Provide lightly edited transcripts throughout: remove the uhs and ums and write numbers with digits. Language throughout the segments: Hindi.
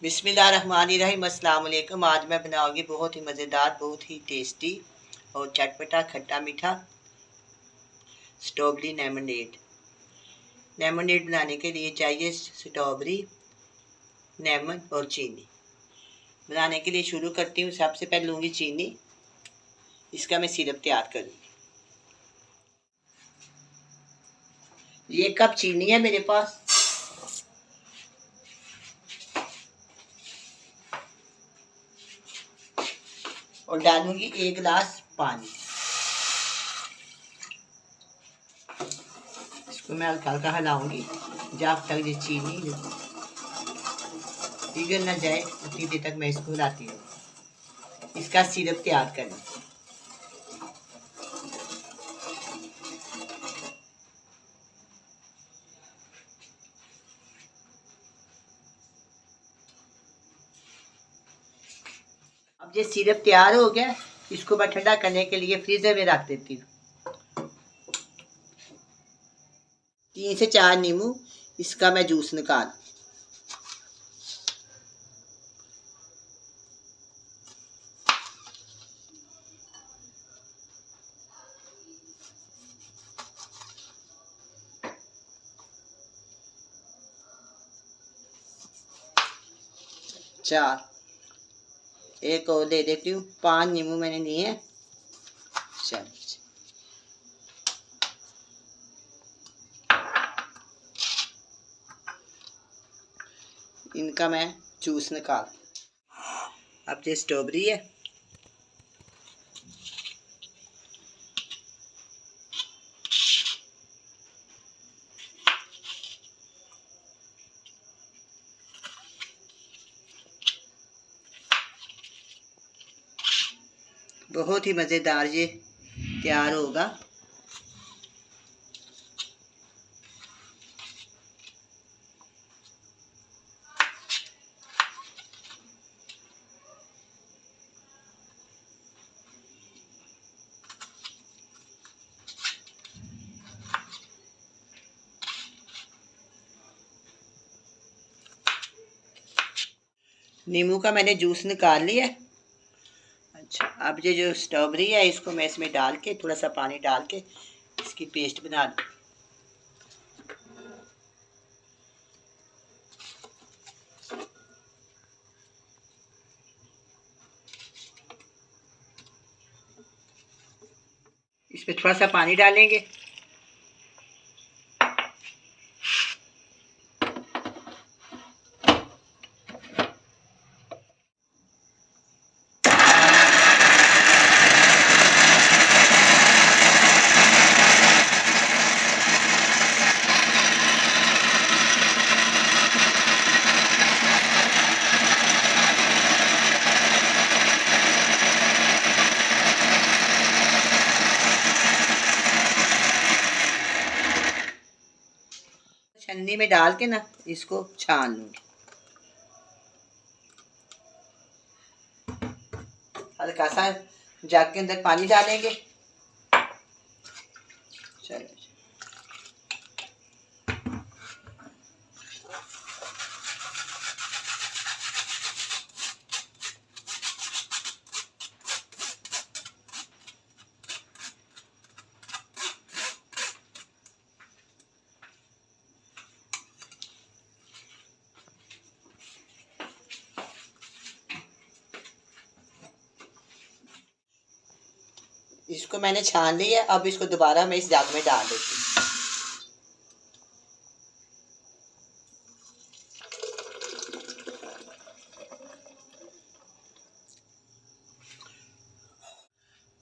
बिस्मिल्लाहिर्रहमानिर्रहीम। अस्सलाम वालेकुम। आज मैं बनाऊंगी बहुत ही मज़ेदार, बहुत ही टेस्टी और चटपटा खट्टा मीठा स्ट्रॉबेरी लेमनेड। लेमनेड बनाने के लिए चाहिए स्ट्रॉबेरी, लेमन और चीनी। बनाने के लिए शुरू करती हूँ। सबसे पहले लूँगी चीनी, इसका मैं सिरप तैयार करूँगी। 1 कप चीनी है मेरे पास। और डालूंगी 1 गिलास पानी। इसको मैं हल्का हल्का हिलाऊंगी जब तक ये चीनी पिघल ना जाए, उतनी देर तक मैं इसको हिलाती हूँ। इसका सिरप तैयार करें। अब ये सिरप तैयार हो गया, इसको मैं ठंडा करने के लिए फ्रीजर में रख देती हूँ। 3 से 4 नींबू, इसका मैं जूस निकाल। चार, एक और ले देती हूँ। 5 नींबू मैंने लिए हैं। चल, इनका मैं जूस निकाल। अब ये स्ट्रॉबेरी है, बहुत ही मज़ेदार ये तैयार होगा। नींबू का मैंने जूस निकाल लिया। अच्छा, अब ये जो स्ट्रॉबेरी है इसको मैं इसमें डाल के, थोड़ा सा पानी डाल के इसकी पेस्ट बना दूँ। इसमें थोड़ा सा पानी डालेंगे। छन्नी में डाल के ना इसको छान लूँगी। हल्का सा जग के अंदर पानी डालेंगे। चलो, इसको मैंने छान लिया। अब इसको दोबारा मैं इस जग में डाल देती हूँ।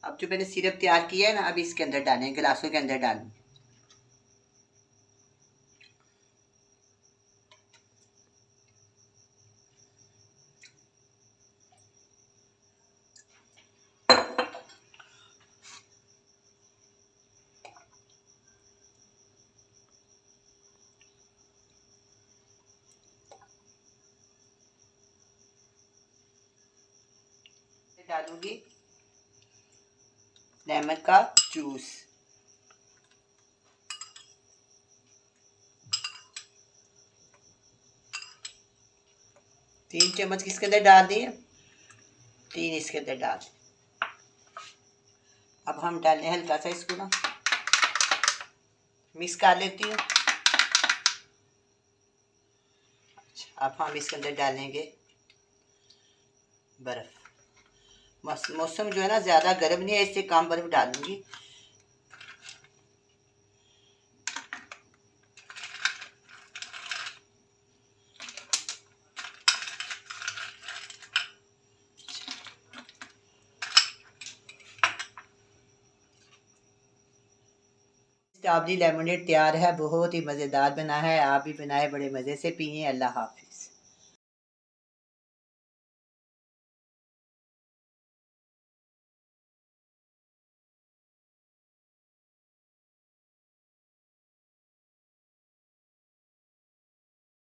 अब जो मैंने सिरप तैयार किया है ना, अब इसके अंदर डालें, गिलासों के अंदर डालूं। डालूंगी लेमन का जूस। 3 चम्मच किसके अंदर डाल दिए, 3 इसके अंदर डाल दिए। अब हम डालें हल्का सा इसको ना मिक्स कर लेती हूँ। अच्छा, अब हम इसके अंदर डालेंगे बर्फ़। मौसम जो है ना ज़्यादा गर्म नहीं है, इससे कम बर्फ़ डालूंगी। स्ट्रॉबेरी लेमनेड तैयार है, बहुत ही मज़ेदार बना है। आप भी बनाए, बड़े मज़े से पिए। अल्लाह हाफिज़।